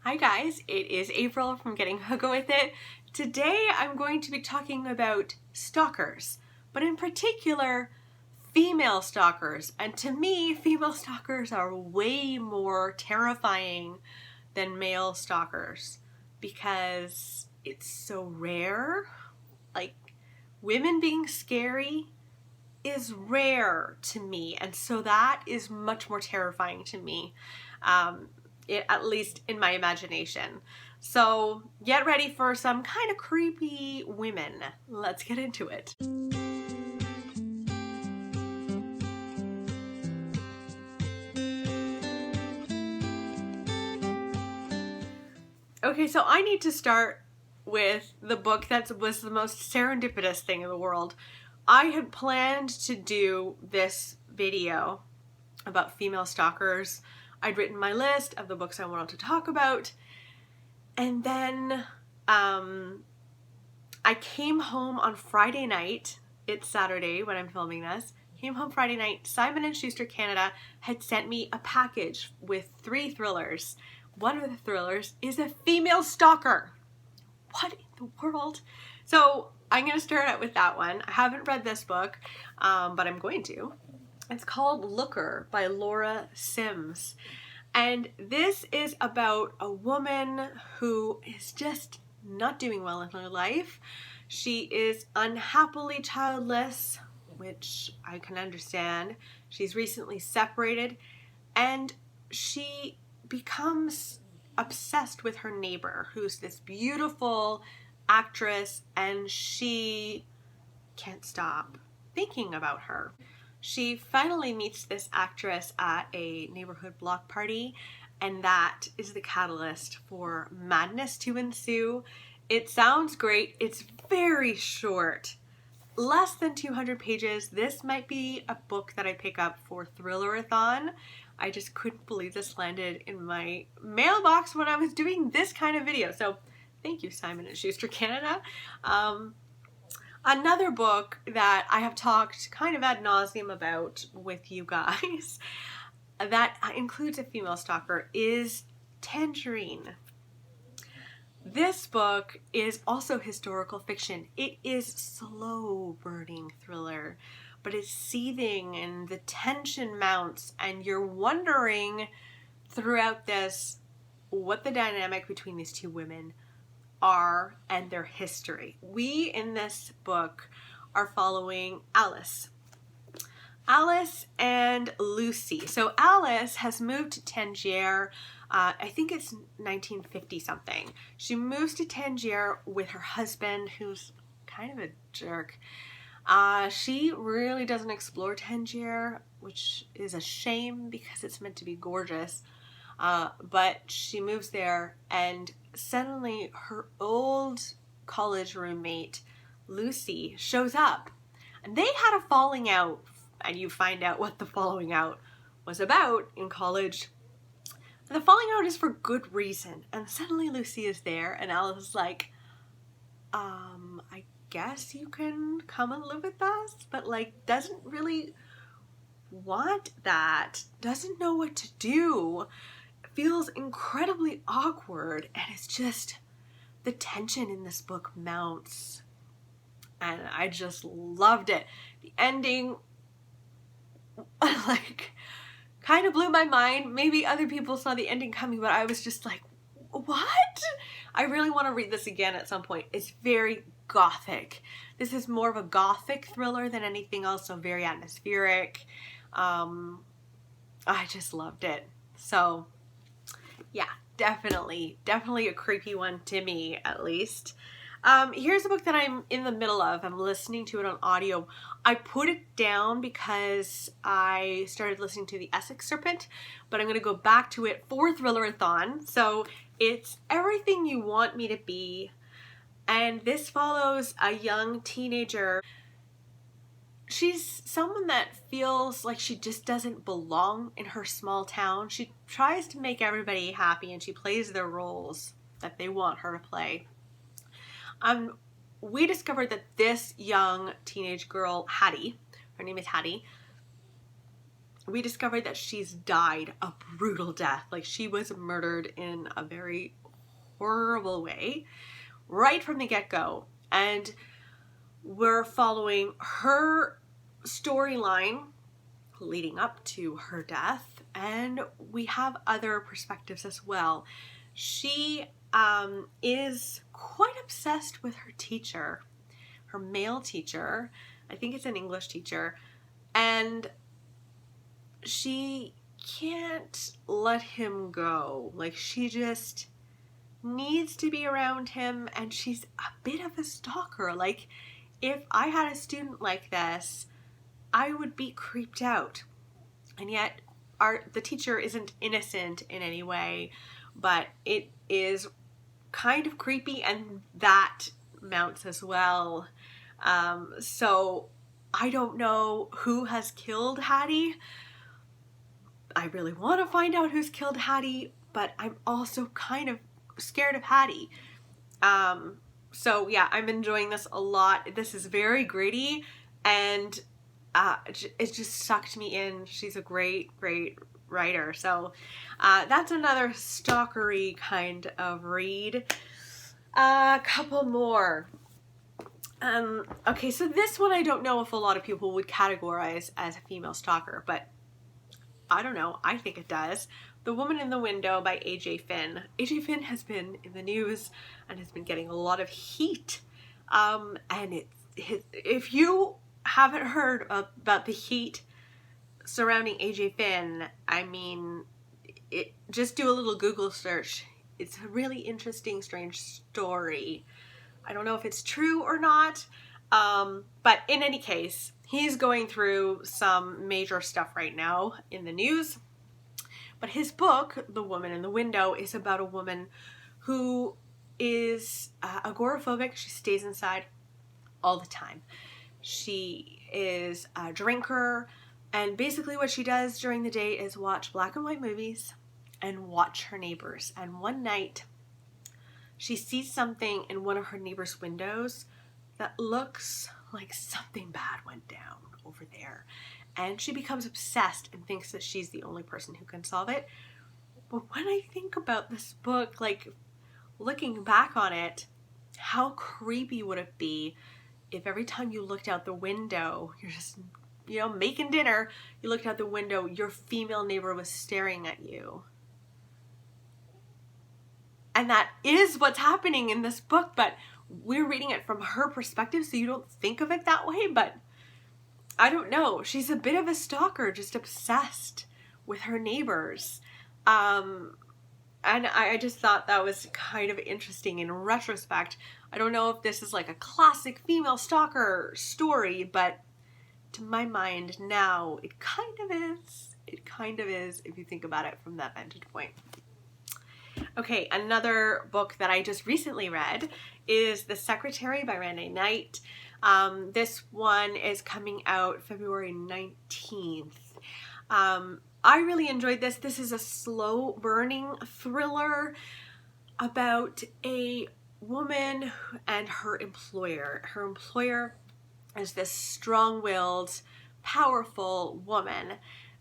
Hi guys, it is April from Getting Hooga With It. Today I'm going to be talking about stalkers, but in particular female stalkers. And to me, female stalkers are way more terrifying than male stalkers because it's so rare. Like, women being scary is rare to me, and so that is much more terrifying to me. At least in my imagination. So get ready for some kind of creepy women. Let's get into it. Okay, so I need to start with the book that was the most serendipitous thing in the world. I had planned to do this video about female stalkers. I'd written my list of the books I wanted to talk about, and then I came home on Friday night. It's Saturday when I'm filming this. Came home Friday night. Simon & Schuster Canada had sent me a package with 3 thrillers. One of the thrillers is a female stalker. What in the world? So I'm going to start out with that one. I haven't read this book, but I'm going to. It's called Looker by Laura Sims. And this is about a woman who is just not doing well in her life. She is unhappily childless, which I can understand. She's recently separated, and she becomes obsessed with her neighbor, who's this beautiful actress, and she can't stop thinking about her. She finally meets this actress at a neighborhood block party, and that is the catalyst for madness to ensue. It sounds great. It's very short, less than 200 pages. This might be a book that I pick up for Thrillerathon. I just couldn't believe this landed in my mailbox when I was doing this kind of video. So thank you, Simon & Schuster Canada. Another book that I have talked kind of ad nauseum about with you guys that includes a female stalker is Tangerine. This book is also historical fiction. It is slow burning thriller, but it's seething and the tension mounts, and you're wondering throughout this what the dynamic between these two women are and their history. We in this book are following Alice and Lucy. So Alice has moved to Tangier. I think it's 1950 something. She moves to Tangier with her husband, who's kind of a jerk. She really doesn't explore Tangier, which is a shame because it's meant to be gorgeous. But she moves there, and suddenly her old college roommate, Lucy, shows up. And they had a falling out, and you find out what the falling out was about in college. And the falling out is for good reason. And suddenly Lucy is there, and Alice is like, I guess you can come and live with us, but like doesn't really want that, doesn't know what to do. Feels incredibly awkward, and it's just the tension in this book mounts, and I just loved it. The ending like kind of blew my mind. Maybe other people saw the ending coming, but I was just like, what? I really want to read this again at some point. It's very gothic. This is more of a gothic thriller than anything else, so very atmospheric. I just loved it. So yeah, definitely a creepy one to me, at least. Here's a book that I'm in the middle of. I'm listening to it on audio. I put it down because I started listening to The Essex Serpent, but I'm going to go back to it for Thrillerathon. So it's Everything You Want Me to Be, and this follows a young teenager. She's someone that feels like she just doesn't belong in her small town. She tries to make everybody happy, and she plays their roles that they want her to play. We discovered that this young teenage girl, Hattie, her name is Hattie, we discovered that she's died a brutal death. Like, she was murdered in a very horrible way right from the get-go. And we're following her storyline leading up to her death, and we have other perspectives as well. She is quite obsessed with her teacher, her male teacher. I think it's an English teacher, and she can't let him go. Like, she just needs to be around him, and she's a bit of a stalker. Like, if I had a student like this, I would be creeped out. And yet the teacher isn't innocent in any way, but it is kind of creepy, and that mounts as well. So I don't know who has killed Hattie. I really want to find out who's killed Hattie, but I'm also kind of scared of Hattie. So yeah, I'm enjoying this a lot. This is very gritty, and it just sucked me in. She's a great writer. So that's another stalkery kind of read. A couple more. Okay, so this one I don't know if a lot of people would categorize as a female stalker, but I don't know. I think it does. The Woman in the Window by A.J. Finn. A.J. Finn has been in the news and has been getting a lot of heat. And if you haven't heard about the heat surrounding A.J. Finn, I mean, just do a little Google search. It's a really interesting, strange story. I don't know if it's true or not, but in any case, he's going through some major stuff right now in the news. But his book, The Woman in the Window, is about a woman who is agoraphobic. She stays inside all the time. She is a drinker, and basically what she does during the day is watch black and white movies and watch her neighbors. And one night, she sees something in one of her neighbor's windows that looks like something bad went down over there. And she becomes obsessed and thinks that she's the only person who can solve it. But when I think about this book, like, looking back on it, how creepy would it be if every time you looked out the window, you're just, making dinner, you looked out the window, your female neighbor was staring at you. And that is what's happening in this book, but we're reading it from her perspective, so you don't think of it that way, but I don't know. She's a bit of a stalker, just obsessed with her neighbors. And I just thought that was kind of interesting in retrospect. I don't know if this is like a classic female stalker story, but to my mind now, it kind of is. It kind of is if you think about it from that vantage point. Okay, another book that I just recently read is The Secretary by Renee Knight. This one is coming out February 19th. I really enjoyed this. This is a slow burning thriller about a woman and her employer. Her employer is this strong-willed, powerful woman,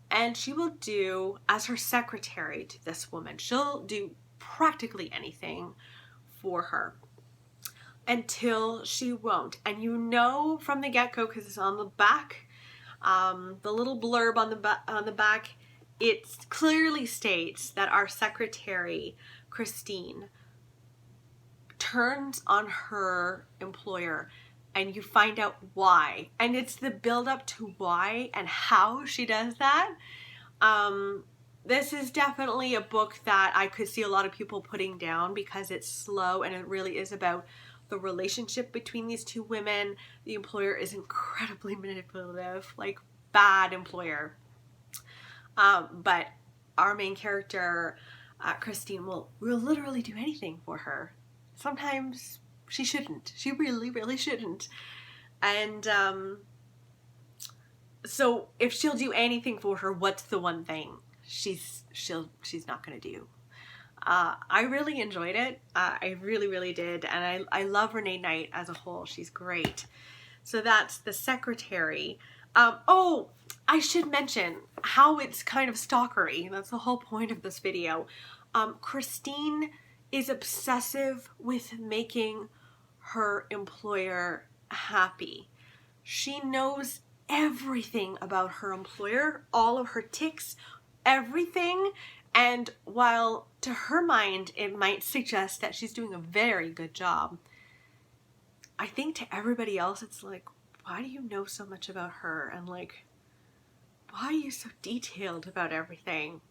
and she will do, as her secretary to this woman, she'll do practically anything for her until she won't. And you know from the get-go, because it's on the back, the little blurb on the back, it clearly states that our secretary, Christine, turns on her employer, and you find out why. And it's the build up to why and how she does that. This is definitely a book that I could see a lot of people putting down because it's slow, and it really is about the relationship between these two women. The employer is incredibly manipulative, like bad employer. But our main character, Christine, will literally do anything for her. Sometimes she shouldn't. She really, really shouldn't. And so if she'll do anything for her, what's the one thing she's not going to do? I really enjoyed it. I really, really did. And I love Renee Knight as a whole. She's great. So that's The Secretary. I should mention how it's kind of stalkery. That's the whole point of this video. Christine is obsessive with making her employer happy. She knows everything about her employer, all of her tics, everything. And while to her mind it might suggest that she's doing a very good job, I think to everybody else it's like, why do you know so much about her? And like, why are you so detailed about everything?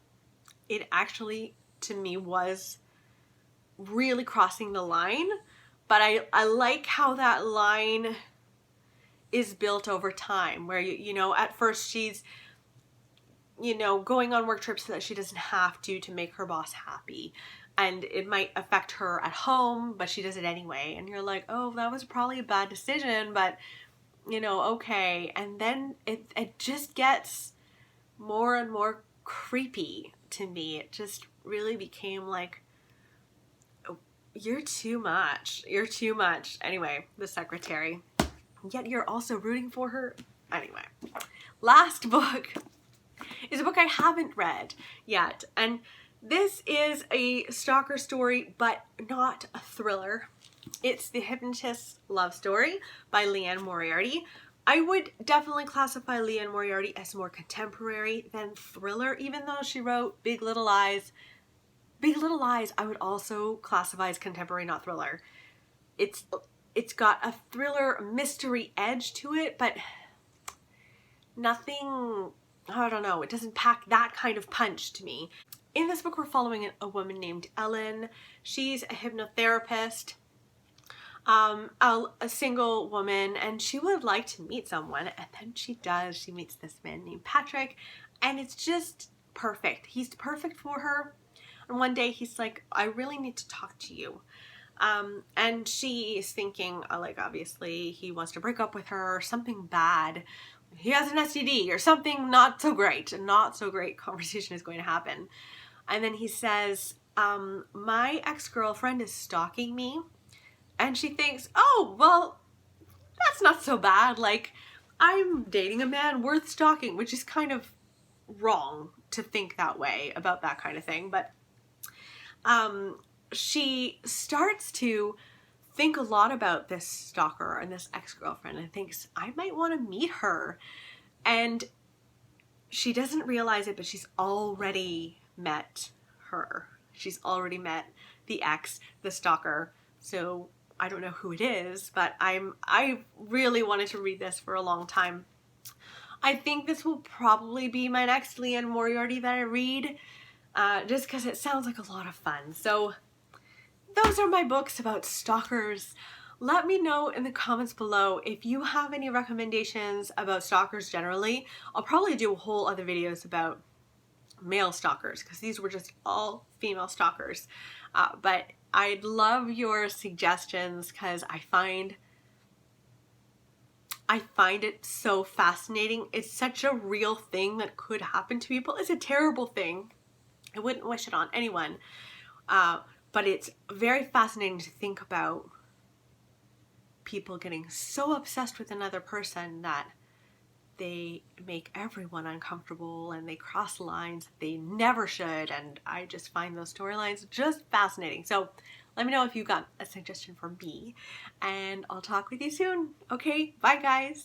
It actually, to me, was really crossing the line, but I like how that line is built over time, where you know, at first she's, you know, going on work trips so that she doesn't have to make her boss happy, and it might affect her at home, but she does it anyway, and you're like, oh, that was probably a bad decision, but you know, okay. And then it just gets more and more creepy to me. It just really became like, oh, you're too much. You're too much. Anyway, the secretary. Yet you're also rooting for her. Anyway, last book is a book I haven't read yet. And this is a stalker story, but not a thriller. It's The Hypnotist love story by Liane Moriarty. I would definitely classify Liane Moriarty as more contemporary than thriller, even though she wrote Big Little Lies. Big Little Lies I would also classify as contemporary, not thriller. It's got a thriller mystery edge to it, but nothing, I don't know, it doesn't pack that kind of punch to me. In this book we're following a woman named Ellen. She's a hypnotherapist. A single woman, and she would like to meet someone, and then she does. She meets this man named Patrick, and it's just perfect. He's perfect for her. And one day he's like, I really need to talk to you. And she is thinking, like, obviously he wants to break up with her, or something bad. He has an STD or something not so great. A not so great conversation is going to happen. And then he says, my ex-girlfriend is stalking me. And she thinks, oh, well, that's not so bad. Like, I'm dating a man worth stalking, which is kind of wrong to think that way about that kind of thing. But she starts to think a lot about this stalker and this ex-girlfriend and thinks, I might want to meet her. And she doesn't realize it, but she's already met her. She's already met the ex, the stalker. So I don't know who it is, but I really wanted to read this for a long time. I think this will probably be my next Liane Moriarty that I read, just because it sounds like a lot of fun. So those are my books about stalkers. Let me know in the comments below if you have any recommendations about stalkers generally. I'll probably do a whole other videos about male stalkers, because these were just all female stalkers. But I'd love your suggestions, because I find it so fascinating. It's such a real thing that could happen to people. It's a terrible thing. I wouldn't wish it on anyone. But it's very fascinating to think about people getting so obsessed with another person that they make everyone uncomfortable and they cross lines they never should, and I just find those storylines just fascinating. So let me know if you got a suggestion for me, and I'll talk with you soon. Okay, bye guys.